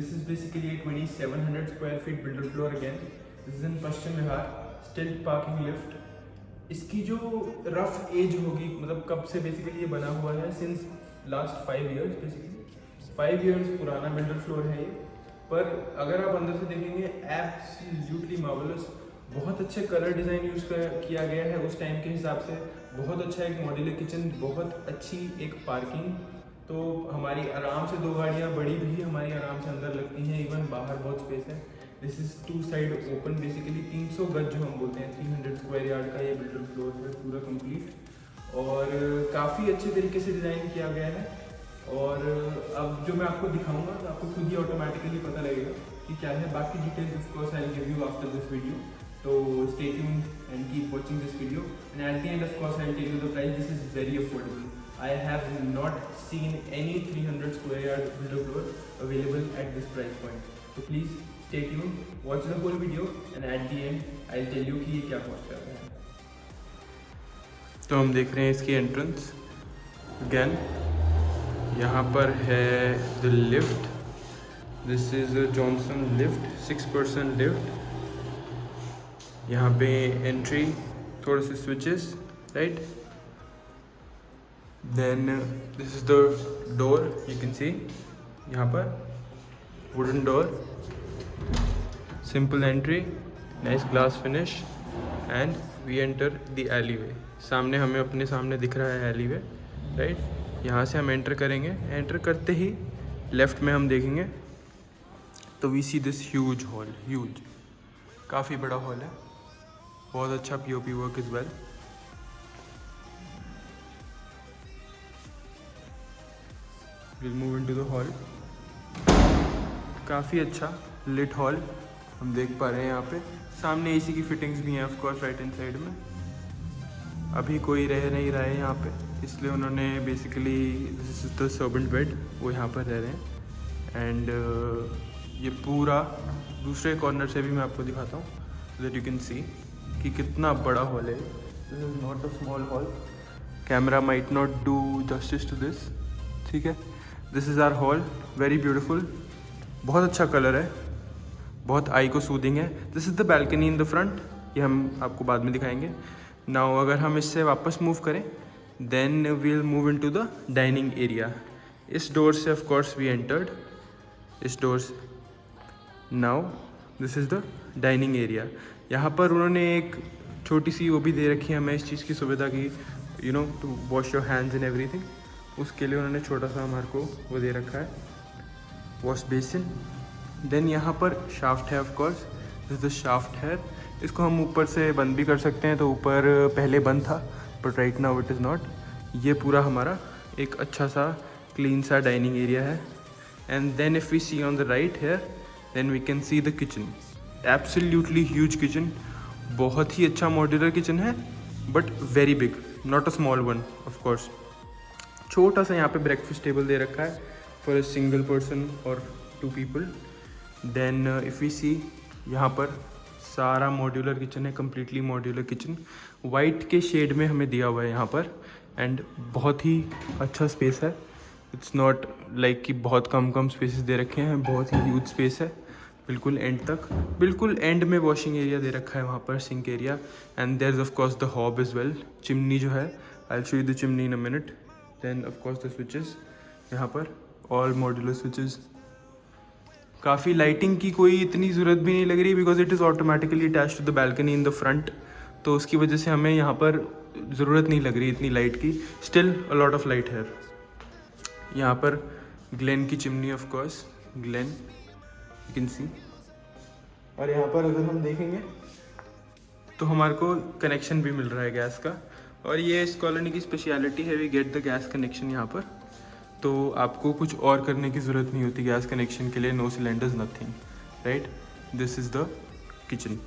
This is basically a 2700 square feet builder floor again. This is in Paschim Vihar, stilt parking lift. इसकी जो rough as होगी, मतलब कब से basically ये बना हुआ है, since last 5 years basically 5 years पुराना बिल्डर फ्लोर है ये। पर अगर आप अंदर से देखेंगे एब्सोल्युटली मार्वलस, बहुत अच्छे कलर डिज़ाइन यूज़ किया गया है उस टाइम के हिसाब से। बहुत अच्छा एक मॉड्यूलर किचन, बहुत अच्छी एक पार्किंग, तो हमारी आराम से 2 गाड़ियाँ बड़ी भी हमारी आराम से अंदर लगती हैं। इवन बाहर बहुत स्पेस है। This is 2 side open, basically 300 गज जो हम बोलते हैं, 300 स्क्वायर यार्ड का ये बिल्डर फ्लोर है पूरा कंप्लीट, और काफ़ी अच्छे तरीके से डिज़ाइन किया गया है। और अब जो मैं आपको दिखाऊंगा तो आपको खुद ही ऑटोमेटिकली पता लगेगा कि क्या है। बाकी details of course I will give you after this video, तो stay tuned and keep watching this video, and at the end of course I will tell you the price. This is very affordable. I have not seen any 300 square yard builder floor available at this price point. So please stay tuned, watch the whole video, and at the end I'll tell you कि ये क्या cost करता है. तो हम देख रहे हैं इसकी एंट्रेंस अगेन. यहाँ पर है the lift. This is Johnson lift, 6% lift. यहाँ पे एंट्री, थोड़े से switches, right. Then this is the door, you can see यहाँ पर wooden door, simple entry, nice glass finish, and we enter the alleyway. सामने हमें अपने सामने दिख रहा है alleyway, right? यहाँ से हम एंटर करेंगे. एंटर करते ही लेफ़्ट में हम देखेंगे तो we see this huge hall, huge, काफ़ी बड़ा हॉल है. बहुत अच्छा POP work as well. We'll move into the hall. काफ़ी अच्छा लिट हॉल हम देख पा रहे हैं. यहाँ पे सामने एसी की फिटिंग्स भी हैं of course right hand side में. अभी कोई रह नहीं रहा है यहाँ पे, इसलिए उन्होंने basically this is the servant bed, वो यहाँ पर रह रहे हैं. एंड ये पूरा दूसरे कॉर्नर से भी मैं आपको दिखाता हूँ so that you can see कि कितना बड़ा हॉल है. This is not a small hall. Camera might not do justice to this. ठीक है, this is our hall, very beautiful. बहुत अच्छा कलर है, बहुत आई को सूदिंग है. This is the balcony in the front, ये हम आपको बाद में दिखाएंगे. नाउ अगर हम इससे वापस मूव करें then we'll move into the dining area. इस डोर से ऑफ कोर्स वी एंटर्ड, इस डोर से. Now this is the dining area. यहाँ पर उन्होंने एक छोटी सी वो भी दे रखी है हमें इस चीज़ की सुविधा की, you know, to wash your hands and everything. उसके लिए उन्होंने छोटा सा हमारे को वो दे रखा है, वॉश बेसिन. देन यहाँ पर शाफ्ट है of course, this the shaft है. इसको हम ऊपर से बंद भी कर सकते हैं, तो ऊपर पहले बंद था but right now it is not. ये पूरा हमारा एक अच्छा सा क्लीन सा डाइनिंग एरिया है. And then if we see on the right here then we can see the kitchen. Absolutely huge kitchen, बहुत ही अच्छा मॉड्यूलर किचन है but very big, not a small one of course. छोटा सा यहाँ पे breakfast table दे रखा है फॉर अ सिंगल पर्सन और 2 people. देन इफ़ वी सी यहाँ पर सारा मॉड्यूलर किचन है, कम्प्लीटली मॉड्यूलर किचन. वाइट के शेड में हमें दिया हुआ है यहाँ पर. एंड बहुत ही अच्छा स्पेस है. इट्स नॉट लाइक कि बहुत कम स्पेसेस दे रखे हैं, बहुत ही ह्यूज स्पेस है बिल्कुल एंड तक. बिल्कुल एंड में वॉशिंग एरिया दे रखा है, वहाँ पर sink area. And there is of course the hob as well. Chimney जो है, I will show you the chimney in a minute. Then of course the switches यहाँ पर, ऑल मॉड्यूलर स्विचेस. काफ़ी lighting की कोई इतनी ज़रूरत भी नहीं लग रही because it is automatically attach to the balcony in the front. तो उसकी वजह से हमें यहाँ पर ज़रूरत नहीं लग रही इतनी लाइट की. Still a lot of light है. यहाँ पर ग्लेन की chimney of course, Glenn you can सी. और यहाँ पर अगर हम देखेंगे तो हमारे को कनेक्शन भी मिल रहा है गैस का. और ये इस कॉलोनी की स्पेशलिटी है, we get the gas connection यहाँ पर. तो आपको कुछ और करने की ज़रूरत नहीं होती गैस कनेक्शन के लिए. No cylinders, nothing, right. This is the kitchen.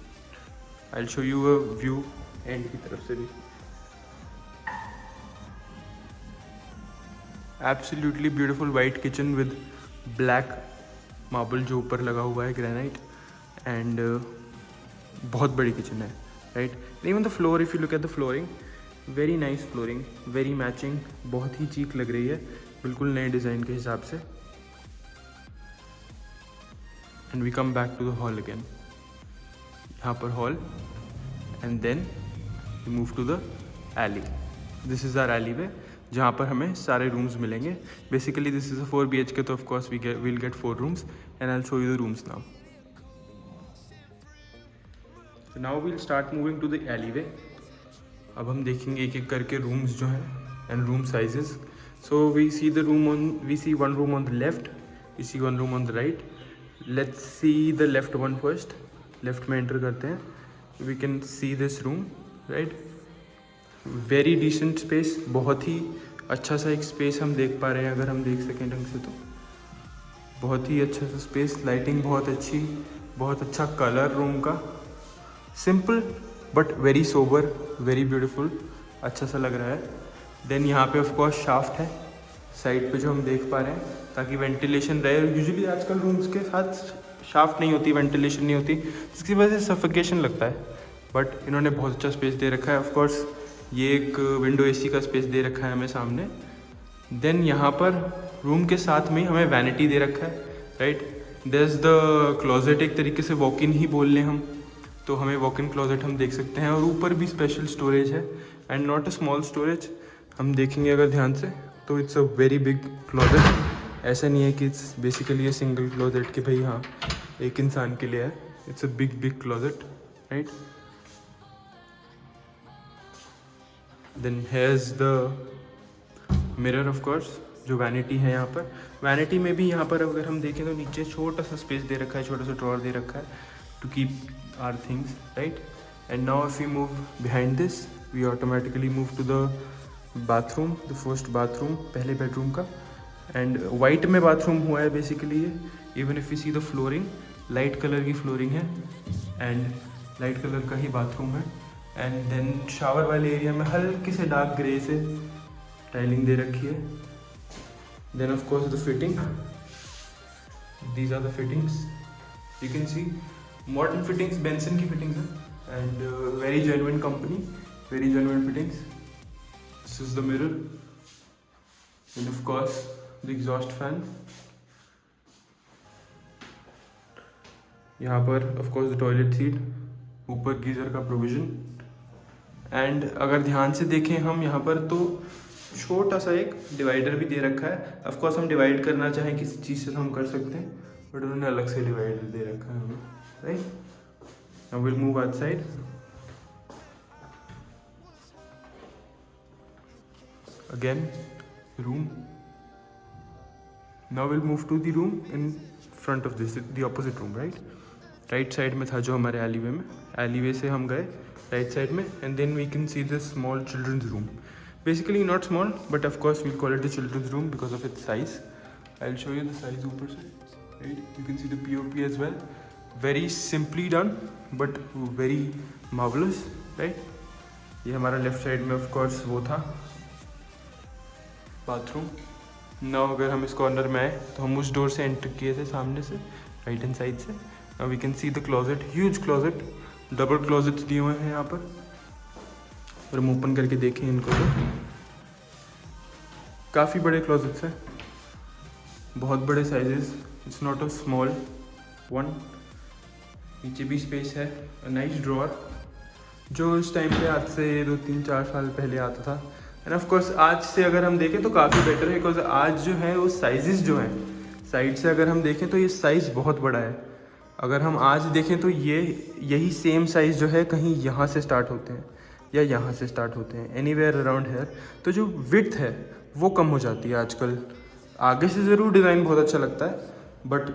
I will show you a view end की तरफ से भी. Absolutely beautiful white kitchen with black marble जो ऊपर लगा हुआ है, ग्रेनाइट. एंड बहुत बड़ी किचन है, right. Even the floor, if you look at the flooring, very nice flooring, very matching. बहुत ही चीक लग रही है, बिल्कुल नए डिज़ाइन के हिसाब से. And we come back to the hall again. यहाँ पर hall and then we move to the alley. This is our alley way जहाँ पर हमें सारे रूम्स मिलेंगे। Basically this is a 4 BHK, तो of course we'll get 4 rooms and I'll show you the rooms now. So now we'll start moving to the alleyway. अब हम देखेंगे एक एक करके रूम्स जो हैं and room sizes. So we see one room on the left, we see one room on the right. Let's see the left one first. Left में enter करते हैं। We can see this room, right? Very decent space, बहुत ही अच्छा सा एक space हम देख पा रहे हैं, अगर हम देख सकें ढंग से तो बहुत ही अच्छा सा स्पेस। लाइटिंग बहुत अच्छी, बहुत अच्छा कलर रूम का, simple but very sober, very beautiful, अच्छा सा लग रहा है। देन यहाँ पे ऑफ कोर्स शाफ्ट है साइड पे जो हम देख पा रहे हैं, ताकि वेंटिलेशन रहे। यूजुअली आजकल रूम्स के साथ शाफ्ट नहीं होती, वेंटिलेशन नहीं होती, जिसकी वजह से सफोकेशन लगता है, बट इन्होंने बहुत अच्छा स्पेस दे रखा है। ऑफ कोर्स ये एक विंडो AC का स्पेस दे रखा है हमें सामने। देन यहाँ पर रूम के साथ में हमें वैनिटी दे रखा है, right. There is the closet, एक तरीके से वॉक इन ही बोल लें हम, तो हमें वॉक इन क्लोजेट हम देख सकते हैं। और ऊपर भी स्पेशल स्टोरेज है and not a small storage. हम देखेंगे अगर ध्यान से तो it's a very big closet. ऐसा नहीं है कि it's basically a single closet कि भाई हाँ एक इंसान के लिए है। It's a big closet, right. Then here's the mirror of course, जो वैनिटी है यहाँ पर। वैनिटी में भी यहाँ पर अगर हम देखें तो नीचे छोटा सा स्पेस दे रखा है, छोटा सा ड्रॉर दे रखा है to keep our things, right. And now if we move behind this we automatically move to the bathroom, the first bathroom, पहले बेडरूम का। एंड वाइट में बाथरूम हुआ है बेसिकली ये। Even if you see the flooring, light colour की flooring है and light colour का ही बाथरूम है। एंड देन शावर वाले एरिया में हल्के से डार्क ग्रे से टाइलिंग दे रखी है। Then of course the fitting, these are the fittings, you can see modern fittings, Benson की फिटिंग्स है and very genuine company, very genuine fittings. This is the mirror and of course the exhaust fan. यहाँ पर of course the toilet seat, ऊपर geyser का provision. And अगर ध्यान से देखें हम यहाँ पर तो छोटा सा एक डिवाइडर भी दे रखा है। ऑफ कोर्स हम डिवाइड करना चाहें किसी चीज़ से तो हम कर सकते हैं, बट उन्होंने अलग से डिवाइडर दे रखा है हमें, right. Now will move outside. Again room. Now will move to the room in front of this, the opposite room, right. Right side में था जो हमारे एलीवे में, एलीवे से हम गए राइट साइड में and then we can see the small children's room. Basically not small but of course we'll call it the children's room because of its size. I will show you the size ऊपर से, right. You can see the POP as well, very simply done but very marvellous, right. ये हमारा left side में of course वो था bathroom. Now अगर हम इस कॉर्नर में आए तो हम उस डोर से एंटर किए थे सामने से, राइट हैंड साइड से। Now we can see the closet, huge closet, double closets दिए हुए हैं यहाँ पर। और हम ओपन करके देखें इनको तो काफ़ी बड़े क्लोजेट्स हैं, बहुत बड़े sizes, it's not a small one. नीचे भी स्पेस है, नाइस ड्रॉर जो इस टाइम पे आज से 2-3-4 साल पहले आता था। एंड ऑफ कोर्स आज से अगर हम देखें तो काफ़ी बेटर है, बिकॉज आज जो है वो साइजेस जो हैं साइड से अगर हम देखें तो ये साइज़ बहुत बड़ा है। अगर हम आज देखें तो यही सेम साइज़ जो है कहीं यहाँ से स्टार्ट होते हैं या यहाँ से स्टार्ट होते हैं, एनीवेयर अराउंड हेयर। तो जो विड्थ है वो कम हो जाती है आजकल। आगे से ज़रूर डिज़ाइन बहुत अच्छा लगता है, बट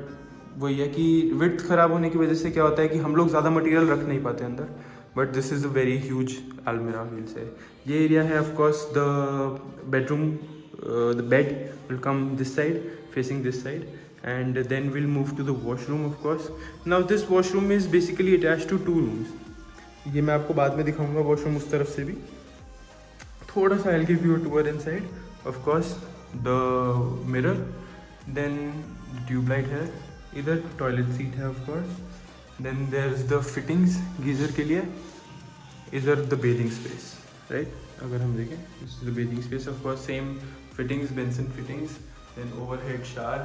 वही है कि विड्थ ख़राब होने की वजह से क्या होता है कि हम लोग ज़्यादा मटेरियल रख नहीं पाते अंदर। But this is a very huge अलमीरा व्हील से। ये एरिया है of course the bedroom, the bed will come this side, facing this side, and then we'll move to the washroom of course. Now this washroom is basically attached to 2 rooms. ये मैं आपको बाद में दिखाऊंगा washroom उस तरफ से भी। थोड़ा सा I'll give you a tour inside. Of course the mirror, then the tube light है, इधर टॉयलेट सीट है of course, then there's the fittings geyser के लिए, इधर the bathing space, right। अगर हम देखें this is the bathing space of course, same fittings, Benson fittings, then overhead shower,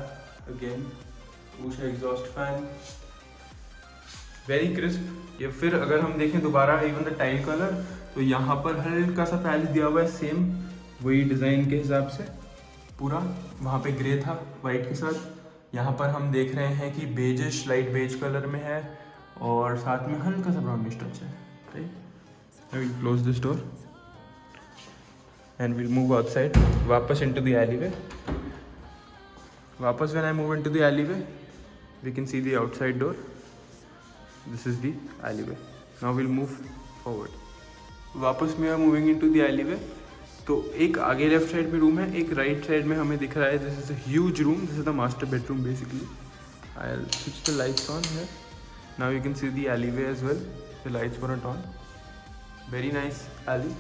again Usha exhaust fan, very crisp. या फिर अगर हम देखें दोबारा इवन द टाइल कलर, तो यहाँ पर हल्का सा पैच दिया हुआ है, सेम वही डिज़ाइन के हिसाब से पूरा। वहाँ पे ग्रे था वाइट के साथ, यहाँ पर हम देख रहे हैं कि बेजिश लाइट बेज कलर में है और साथ में हल्का सा ब्राउनिश टच है। Right, I will close this door and will move outside, वापस इनटू द एलीवे। वापस when I move into the alleyway, we can see the outside door. This is the alleyway. Now will move forward. वापस में moving into the alleyway, तो एक आगे left side में room है, एक राइट साइड में हमें दिख रहा है। This is a huge room, this is the master bedroom basically. I will switch the lights on here. Now you can see the alleyway as well, the lights were not on. Very nice alley,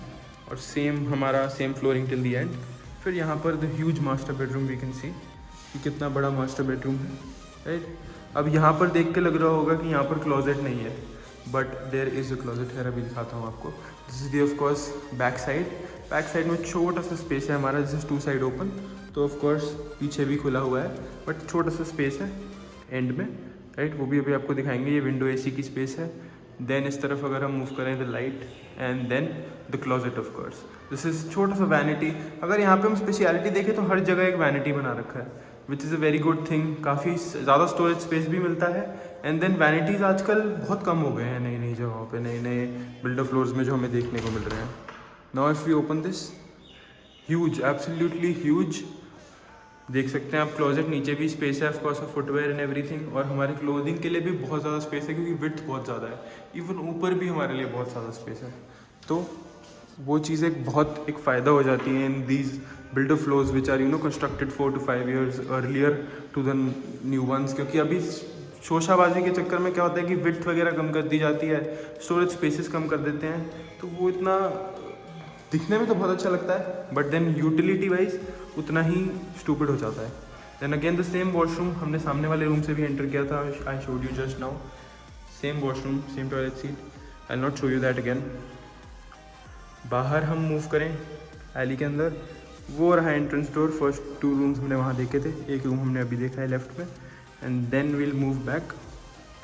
और same हमारा same flooring till the end. फिर यहाँ पर the huge master bedroom, we can see कि कितना बड़ा master bedroom है। Right, अब यहाँ पर देख के लग रहा होगा कि यहाँ पर क्लोजेट नहीं है, but there is a closet है। अभी दिखाता हूँ आपको। This is the of course back side. Back side में छोटा सा स्पेस है हमारा, this is two side open, तो ऑफ कोर्स पीछे भी खुला हुआ है, बट छोटा सा स्पेस है एंड में। राइट, वो भी अभी आपको दिखाएंगे। ये विंडो एसी की स्पेस है। देन इस तरफ अगर हम मूव करें the light and then the closet of course. This is छोटा सा वैनिटी। अगर यहाँ पे हम स्पेशलिटी देखें तो हर जगह एक वैनिटी बना रखा है, which is a very good thing. काफ़ी ज़्यादा स्टोरेज स्पेस भी मिलता है। एंड देन वैनिटीज़ आजकल बहुत कम हो गए हैं नई नई जगहों पे, नए नए बिल्डर फ्लोर्स में जो हमें देखने को मिल रहे हैं। Now if we open this, huge, absolutely huge. देख सकते हैं आप क्लोजेट, नीचे भी स्पेस है of course for footwear and everything, और हमारे क्लोथिंग के लिए भी बहुत ज़्यादा स्पेस है क्योंकि विड्थ बहुत ज़्यादा है। इवन ऊपर भी हमारे लिए बहुत ज़्यादा स्पेस है, तो वो चीज़ एक फ़ायदा हो जाती है in these builder floors which are constructed 4 to 5 years earlier to the new ones. क्योंकि अभी शोशाबाजी के चक्कर में क्या होता है कि विड्थ वगैरह कम कर दी जाती है, स्टोरेज स्पेसेस कम कर देते हैं, तो वो इतना दिखने में तो बहुत अच्छा लगता है, बट देन यूटिलिटी वाइज उतना ही स्टूपिड हो जाता है। Then again the same washroom, हमने सामने वाले रूम से भी एंटर किया था। I showed you just now. Same washroom, same toilet seat. I not show you that again. बाहर हम मूव करें एली के अंदर, वो रहा एंट्रेंस डोर। फर्स्ट 2 रूम्स हमने वहाँ देखे थे, एक रूम हमने अभी देखा है लेफ्ट में। And then will move back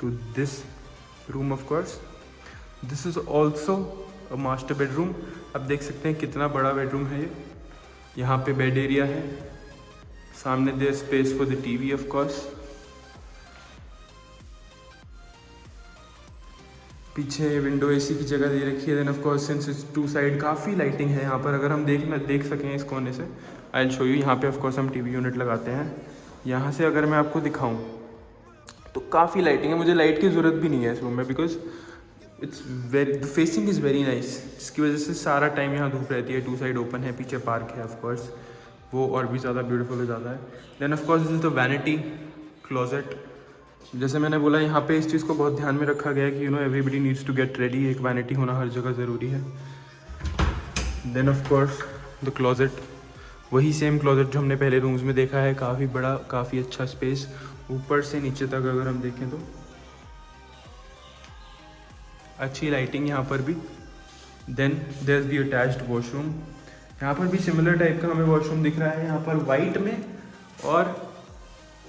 to this room of course. This is also a master bedroom. अब देख सकते हैं कितना बड़ा बेडरूम है ये। यहाँ पे बेड एरिया है, सामने there space for the TV of course, पीछे विंडो एसी की जगह दे रखी है। Then of course since it's 2 side काफ़ी लाइटिंग है यहाँ पर। अगर हम देख सकें इस कोने से, आई विल शो यू। यहाँ पे ऑफ कोर्स हम टीवी यूनिट लगाते हैं। यहाँ से अगर मैं आपको दिखाऊँ तो काफ़ी लाइटिंग है। मुझे लाइट की ज़रूरत भी नहीं है इस रूम में, because it's very, the facing is very nice. इसकी वजह से सारा टाइम यहाँ धूप रहती है। 2 साइड ओपन है, पीछे पार्क है ऑफ कोर्स, वो और भी ज़्यादा ब्यूटीफुल हो जाता है। Then of course this is the vanity closet. जैसे मैंने बोला, यहाँ पे इस चीज़ को बहुत ध्यान में रखा गया है कि everybody needs to get ready. एक वैनिटी होना हर जगह ज़रूरी है। Then of course the closet, वही सेम क्लोजेट जो हमने पहले रूम्स में देखा है। काफ़ी बड़ा, काफ़ी अच्छा स्पेस, ऊपर से नीचे तक अगर हम देखें तो अच्छी लाइटिंग यहाँ पर भी। Then there is the attached washroom. यहाँ पर भी सिमिलर टाइप का हमें वॉशरूम दिख रहा है, यहाँ पर वाइट में, और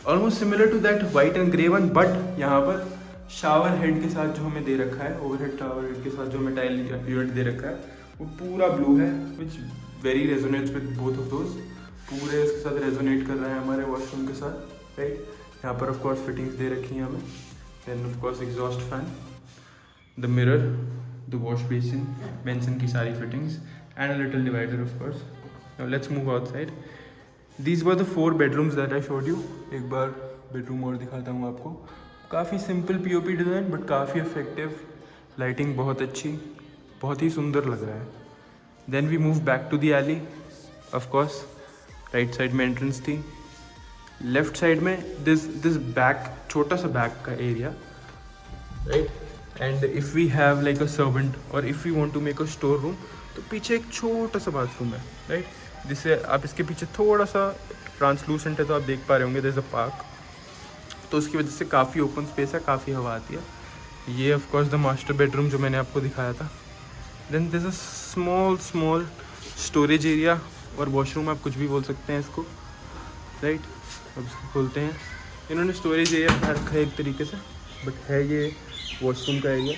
almost similar to that white and grey one, but यहाँ पर शावर हेड के साथ जो हमें दे रखा है, ओवरहेड शावर हेड के साथ जो हमें टाइल यूनिट दे रखा है, वो पूरा ब्लू है, which very resonates with both of those. पूरे इसके साथ रेजोनेट कर रहा है हमारे वॉशरूम के साथ। राइट, यहाँ पर ऑफ कोर्स फिटिंग्स दे रखी हैं हमें। Then of course exhaust fan, the mirror, the wash basin की सारी fittings, and a little divider of course. Now let's move outside. These were the 4 bedrooms that I showed you. एक बार bedroom और दिखाता हूँ आपको। काफ़ी सिंपल POP डिज़ाइन, बट काफ़ी effective. Lighting बहुत अच्छी, बहुत ही सुंदर लग रहा है। Then we move back to the alley. Of course right side में एंट्रेंस थी, लेफ्ट साइड में दिस बैक, छोटा सा बैक का area. Right, and if we have like a servant और if we want to make a store room, तो पीछे एक छोटा सा बाथरूम है। राइट, जिससे आप इसके पीछे थोड़ा सा ट्रांसलूसेंट है तो आप देख पा रहे होंगे, देयर इज़ अ पार्क, तो उसकी वजह से काफ़ी ओपन स्पेस है, काफ़ी हवा आती है। ये of course the master bedroom जो मैंने आपको दिखाया था। Then there is a small storage area, और वॉशरूम आप कुछ भी बोल सकते हैं इसको। राइट, अब इसको खोलते हैं। इन्होंने स्टोरेज एरिया बना रखा है एक तरीके से, बट है ये वॉशरूम का एरिया,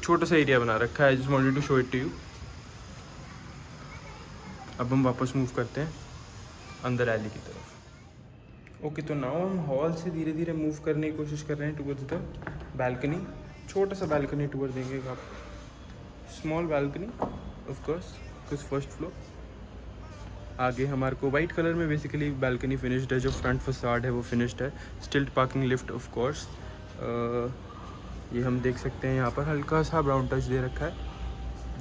छोटा सा एरिया बना रखा है। I just wanted to show it to you. अब हम वापस मूव करते हैं अंदर एली की तरफ। ओके, तो नाउ हम हॉल से धीरे धीरे मूव करने की कोशिश कर रहे हैं टुवर्ड्स द बैल्कनी। छोटा सा बैल्कनी टूर देंगे आप, small balcony of course, because first floor. आगे हमारे को वाइट कलर में बेसिकली बैल्कनी फिनिश्ड है, जो फ्रंट फसाड है वो फिनिश्ड है। स्टिल्ट पार्किंग लिफ्ट ऑफ कोर्स। ये हम देख सकते हैं यहाँ पर हल्का सा ब्राउन टच दे रखा है।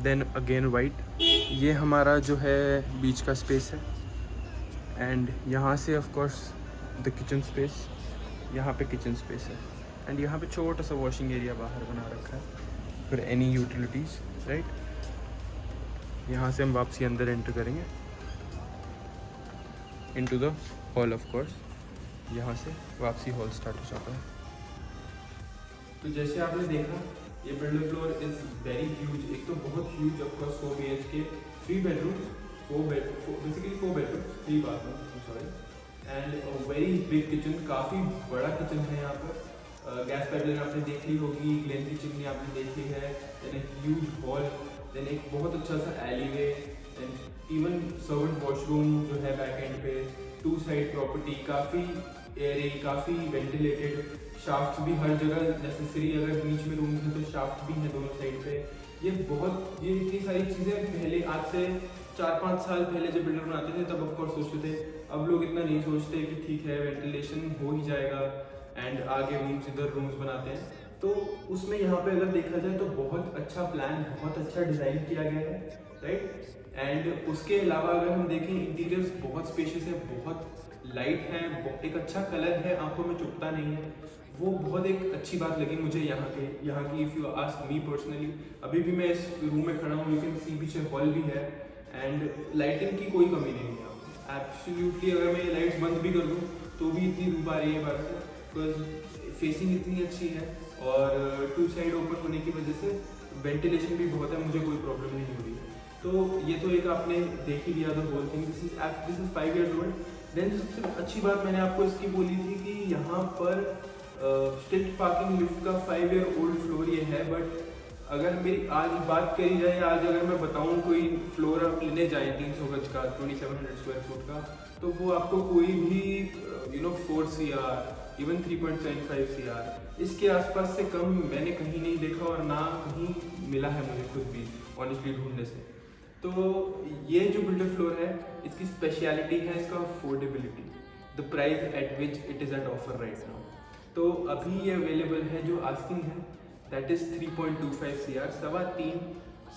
Then again white. ये हमारा जो है बीच का स्पेस है, एंड यहाँ से of course the kitchen space. यहाँ पे किचन स्पेस है, एंड यहाँ पे छोटा सा वॉशिंग एरिया बाहर बना रखा है फिर एनी यूटिलिटीज़, राइट। यहाँ से हम वापसी अंदर एंटर करेंगे into the hall of course. यहाँ से वापसी हॉल स्टार्ट हो जाता है। तो जैसे आपने देखा, ये builder floor is very huge. एक तो बहुत huge of course 4 BHK, 3 bedrooms, 4 bedrooms, 3 bathrooms, sorry, and very big kitchen. काफ़ी बड़ा किचन है यहाँ पर। गैस पाइपलाइन आपने देख ली होगी, ग्लेन की चिमनी आपने देख ली है, देन एक ह्यूज हॉल, देन एक बहुत अच्छा सा alleyway, then even servant washroom जो है बैक एंड पे। 2 साइड प्रॉपर्टी, काफ़ी एयरी, काफ़ी वेंटिलेटेड। शाफ्ट भी हर जगह नेसेसरी, अगर बीच में रूम है तो शाफ्ट भी है दोनों साइड पे। ये इतनी सारी चीज़ें पहले, आज से 4-5 साल पहले जब बिल्डर बनाते थे तब ऑफकोर्स सोचते थे। अब लोग इतना नहीं सोचते कि ठीक है वेंटिलेशन हो ही जाएगा, एंड आगे रूम्स, इधर रूम्स बनाते हैं। तो उसमें यहाँ पे अगर देखा जाए तो बहुत अच्छा प्लान, बहुत अच्छा डिज़ाइन किया गया है, राइट। एंड उसके अलावा अगर हम देखें, इंटीरियर्स बहुत स्पेशियस है, बहुत लाइट है, एक अच्छा कलर है, आंखों में चुभता नहीं है। वो बहुत एक अच्छी बात लगी मुझे यहाँ की। If you ask me personally, अभी भी मैं इस रूम में खड़ा हूँ, यू कैन सी पीछे हॉल भी है, एंड लाइटिंग की कोई कमी नहीं है। एब्सोल्युटली अगर मैं ये लाइट्स बंद भी कर दूँ तो भी इतनी धूप आ रही है बाहर से, बिकॉज फेसिंग इतनी अच्छी है, और 2 साइड ओपन होने की वजह से वेंटिलेशन भी बहुत है, मुझे कोई प्रॉब्लम नहीं हो रही है। तो ये तो एक आपने देख ही लिया the whole thing. This is 5 years old। देन सबसे अच्छी बात मैंने आपको इसकी बोली थी कि यहाँ पर स्टिल्ट पार्किंग लिफ्ट का 5 year old फ्लोर ये है। बट अगर मेरी आज बात करी जाए, आज अगर मैं बताऊँ कोई फ्लोर आप लेने जाएँ 300 गज का, 2700 स्क्वायर फुट का, तो वो आपको कोई भी 4 CR, इवन 3.75 CR, इसके आसपास से कम मैंने कहीं नहीं देखा, और ना कहीं मिला है मुझे खुद भी ऑनेस्टली ढूंढने से। तो ये जो बिल्डर फ्लोर है, इसकी स्पेशलिटी है इसका affordability, the price at which it is at offer right now. तो अभी ये अवेलेबल है, जो आस्किंग है दैट इज़ 3.25 CR, 3.25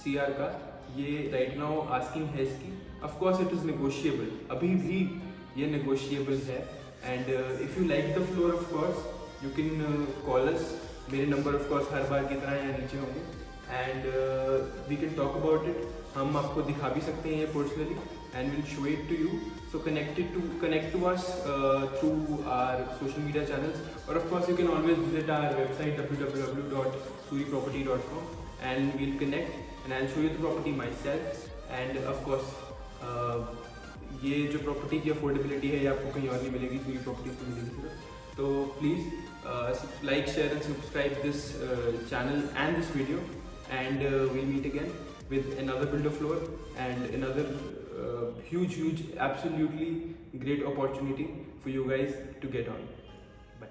CR का ये राइट नाउ आस्किंग है इसकी। Of course it is negotiable, अभी भी ये नेगोशिएबल है। And if you like the floor of course you can call us. मेरे नंबर ऑफ कोर्स हर बार की तरह यहाँ नीचे होंगे, and we can talk about it. हम आपको दिखा भी सकते हैं ये personally, and we'll show it to you. So connect to us through our social media channels, or of course you can always visit our website www.suriproperty.com, and we'll connect and I'll show you the property myself. And of course ये जो property की affordability है ये आपको कहीं और नहीं मिलेगी, सूरी प्रॉपर्टी को मिलेगी सिर्फ। तो please like, share and subscribe this channel and this video, and we'll meet again with another builder floor and another huge, absolutely great opportunity for you guys to get on. Bye.